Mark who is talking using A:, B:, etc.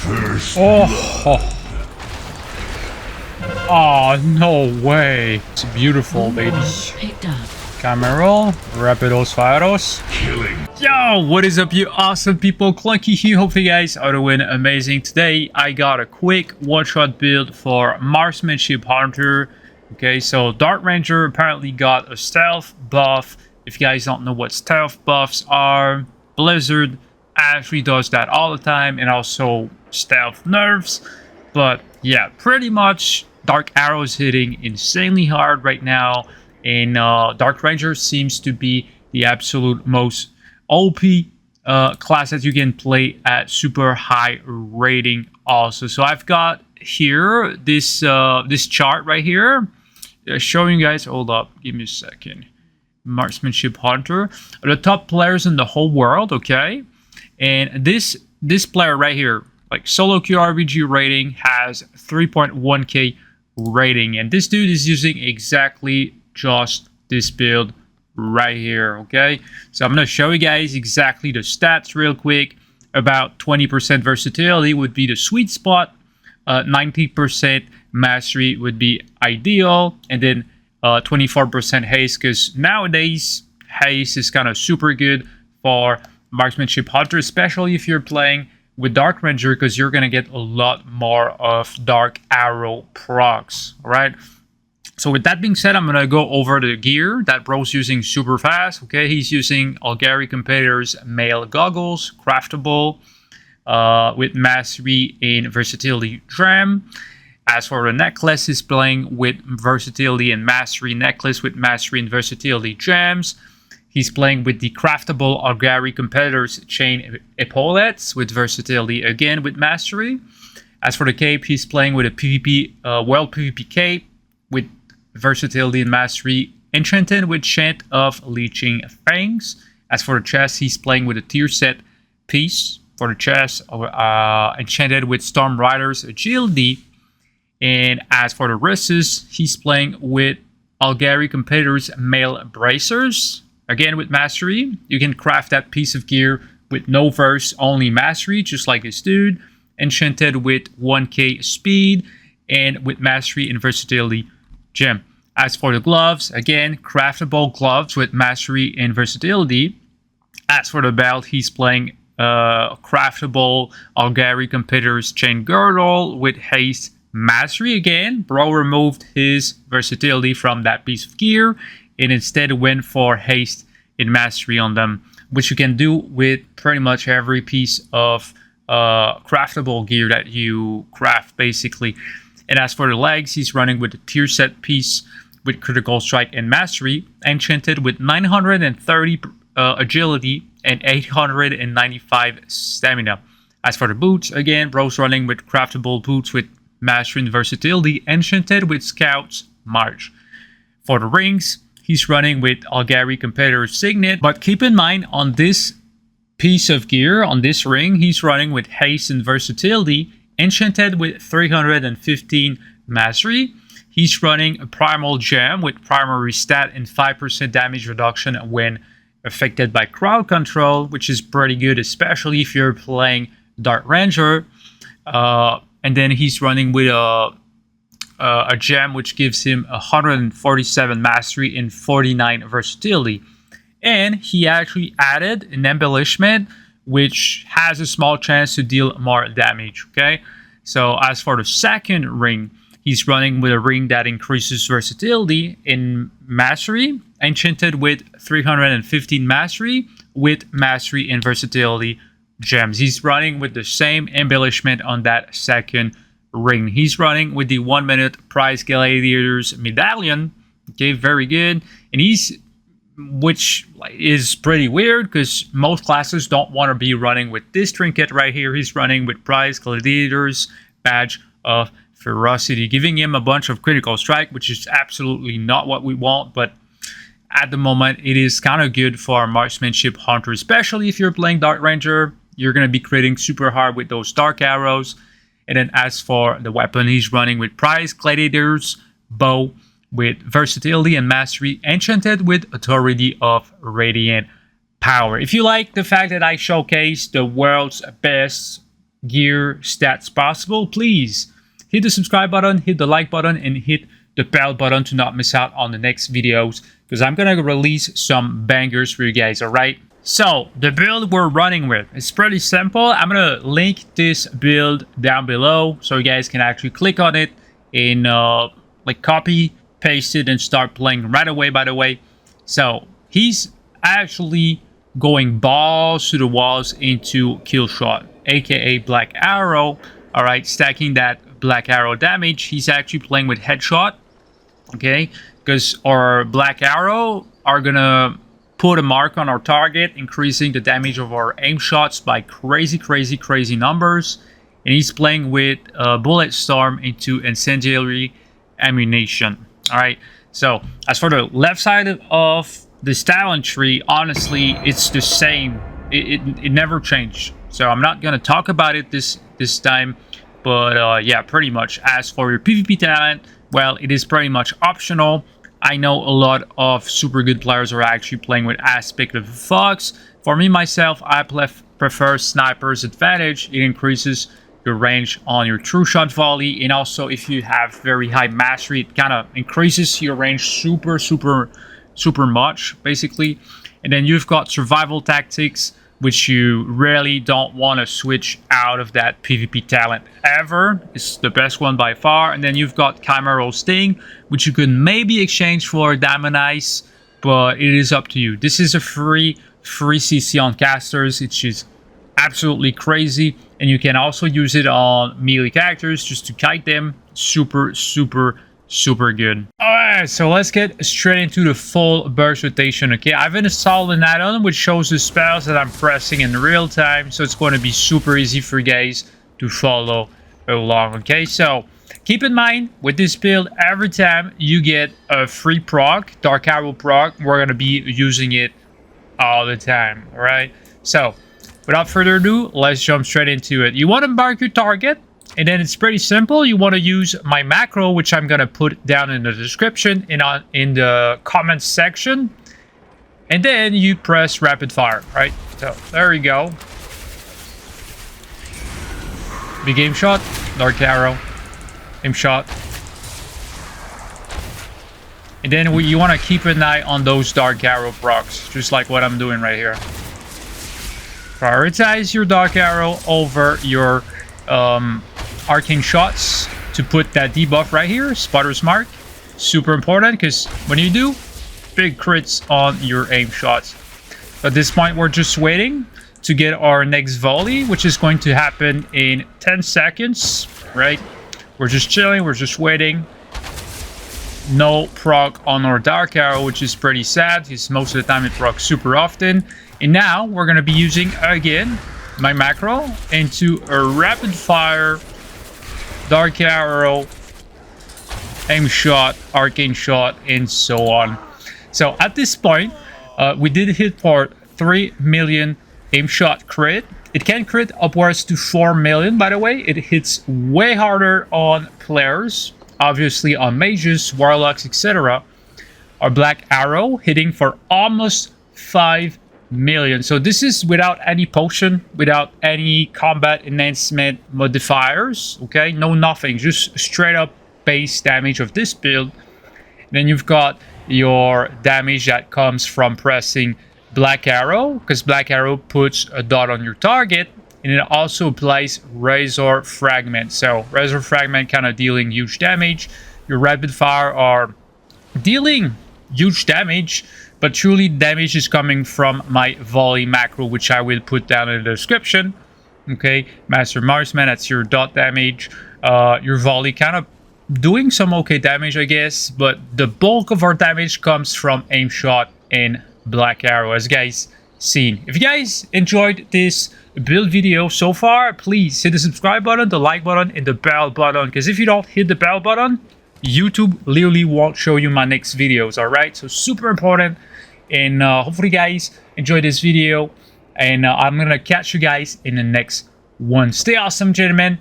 A: Oh, oh, no way. It's beautiful, baby. Camera, Rapidos Firos. Yo, what is up, you awesome people? Clunky here. Hope you guys are doing amazing. Today, I got a quick one-shot build for Marksmanship Hunter. Okay, so Dark Ranger apparently got a stealth buff. If you guys don't know what stealth buffs are, Blizzard actually does that all the time, and also stealth nerfs. But yeah, pretty much Dark Arrow is hitting insanely hard right now, and Dark Ranger seems to be the absolute most OP class that you can play at super high rating also. So I've got here this this chart right here showing you guys. Hold up, give me a second. Marksmanship Hunter are the top players in the whole world, okay? And this player right here, like solo QRBG rating, has 3.1k rating, and this dude is using exactly just this build right here, okay? So I'm gonna show you guys exactly the stats real quick. About 20% versatility would be the sweet spot, 90% mastery would be ideal, and then 24% haste, because nowadays haste is kind of super good for Marksmanship Hunter, especially if you're playing with Dark Ranger, because you're gonna get a lot more of Dark Arrow procs. All right, so with that being said, I'm gonna go over the gear that bro's using super fast. Okay, he's using Algari Competitor's male goggles, craftable, with mastery and versatility gem. As for the necklace, he's playing with versatility and mastery necklace with mastery and versatility gems. He's playing with the craftable Algari Competitor's chain epaulettes with versatility again with mastery. As for the cape, he's playing with a PvP World PvP cape with versatility and mastery, enchanted with chant of Leeching Fangs. As for the chest, he's playing with a tier set piece for the chest, enchanted with Storm Rider's agility. And as for the wrists, he's playing with Algari Competitor's male bracers, again with mastery. You can craft that piece of gear with no verse, only mastery, just like this dude. Enchanted with 1k speed and with mastery and versatility gem. As for the gloves, again, craftable gloves with mastery and versatility. As for the belt, he's playing craftable Algari Competitor's chain girdle with haste mastery again. Bro removed his versatility from that piece of gear and instead went for haste and mastery on them, which you can do with pretty much every piece of craftable gear that you craft basically. And as for the legs, he's running with a tier set piece with critical strike and mastery, enchanted with 930 agility and 895 stamina. As for the boots, again, bro's running with craftable boots with mastery and versatility, enchanted with Scout's March. For the rings, he's running with Algari Competitor's Signet, but keep in mind on this piece of gear, on this ring, he's running with haste and versatility, enchanted with 315 mastery. He's running a primal gem with primary stat and 5% damage reduction when affected by crowd control, which is pretty good, especially if you're playing Dark Ranger. And then he's running with a gem which gives him 147 mastery and 49 versatility. And he actually added an embellishment which has a small chance to deal more damage. Okay, so as for the second ring, he's running with a ring that increases versatility in mastery, enchanted with 315 mastery with mastery and versatility gems. He's running with the same embellishment on that second ring. He's running with the 1 minute prize gladiators medallion. Okay, very good. And which is pretty weird because most classes don't want to be running with this trinket right here. He's running with prize gladiators badge of Ferocity, giving him a bunch of critical strike, which is absolutely not what we want, but at the moment it is kind of good for Marksmanship Hunter, especially if you're playing Dark Ranger. You're going to be critting super hard with those dark arrows. And then as for the weapon, he's running with prize gladiators bow with versatility and mastery, enchanted with authority of radiant power. If you like the fact that I showcase the world's best gear stats possible, please hit the subscribe button, hit the like button, and hit the bell button to not miss out on the next videos, because I'm gonna release some bangers for you guys. All right, so the build we're running with is pretty simple. I'm gonna link this build down below so you guys can actually click on it and like copy paste it and start playing right away. By the way, so he's actually going balls to the walls into kill shot, aka black arrow. All right, stacking that black arrow damage. He's actually playing with headshot, okay, because our black arrow are gonna put a mark on our target, increasing the damage of our aim shots by crazy numbers. And he's playing with bullet storm into incendiary ammunition. All right, so as for the left side of this talent tree, honestly, it's the same. It never changed, so I'm not gonna talk about it this time. But yeah, pretty much. As for your PvP talent, well, it is pretty much optional. I know a lot of super good players are actually playing with aspect of the fox. For me myself, I prefer sniper's advantage. It increases your range on your true shot volley, and also if you have very high mastery, it kind of increases your range super much, basically. And then you've got survival tactics, which you really don't want to switch out of that PvP talent ever. It's the best one by far. And then you've got chimeral sting, which you could maybe exchange for diamond ice, but it is up to you. This is a free CC on casters. It's just absolutely crazy, and you can also use it on melee characters just to kite them. Super good. All right, so let's get straight into the full burst rotation. Okay, I've installed an add-on which shows the spells that I'm pressing in real time, so it's going to be super easy for you guys to follow along. Okay, so keep in mind with this build, every time you get a free proc, dark arrow proc, we're going to be using it all the time. All right, so without further ado, let's jump straight into it. You want to mark your target, and then it's pretty simple. You want to use my macro, which I'm going to put down in the description and in the comments section. And then you press rapid fire, right? So there you go. Big aim shot, dark arrow, aim shot. And then you want to keep an eye on those dark arrow procs, just like what I'm doing right here. Prioritize your dark arrow over your arcane shots to put that debuff right here, spotter's mark. Super important, because when you do, big crits on your aim shots. At this point, we're just waiting to get our next volley, which is going to happen in 10 seconds, right? We're just chilling, we're just waiting. No proc on our dark arrow, which is pretty sad, because most of the time it procs super often. And now we're going to be using again my macro into a rapid fire dark arrow, aim shot, arcane shot, and so on. So at this point, we did hit for 3 million aim shot crit. It can crit upwards to 4 million, by the way. It hits way harder on players, obviously on mages, warlocks, etc. Our black arrow hitting for almost 5 million. So this is without any potion, without any combat enhancement modifiers. Okay, no nothing, just straight up base damage of this build. Then you've got your damage that comes from pressing black arrow, because black arrow puts a dot on your target, and it also applies razor fragment. So razor fragment kind of dealing huge damage. Your rapid fire are dealing huge damage, but truly damage is coming from my volley macro, which I will put down in the description. Okay, Master Marksman, that's your dot damage. Your volley kind of doing some okay damage, I guess, but the bulk of our damage comes from aim shot and black arrow, as guys seen. If you guys enjoyed this build video so far, please hit the subscribe button, the like button, and the bell button, because if you don't hit the bell button, YouTube literally won't show you my next videos. All right, so super important. And hopefully you guys enjoyed this video, and I'm gonna catch you guys in the next one. Stay awesome, gentlemen.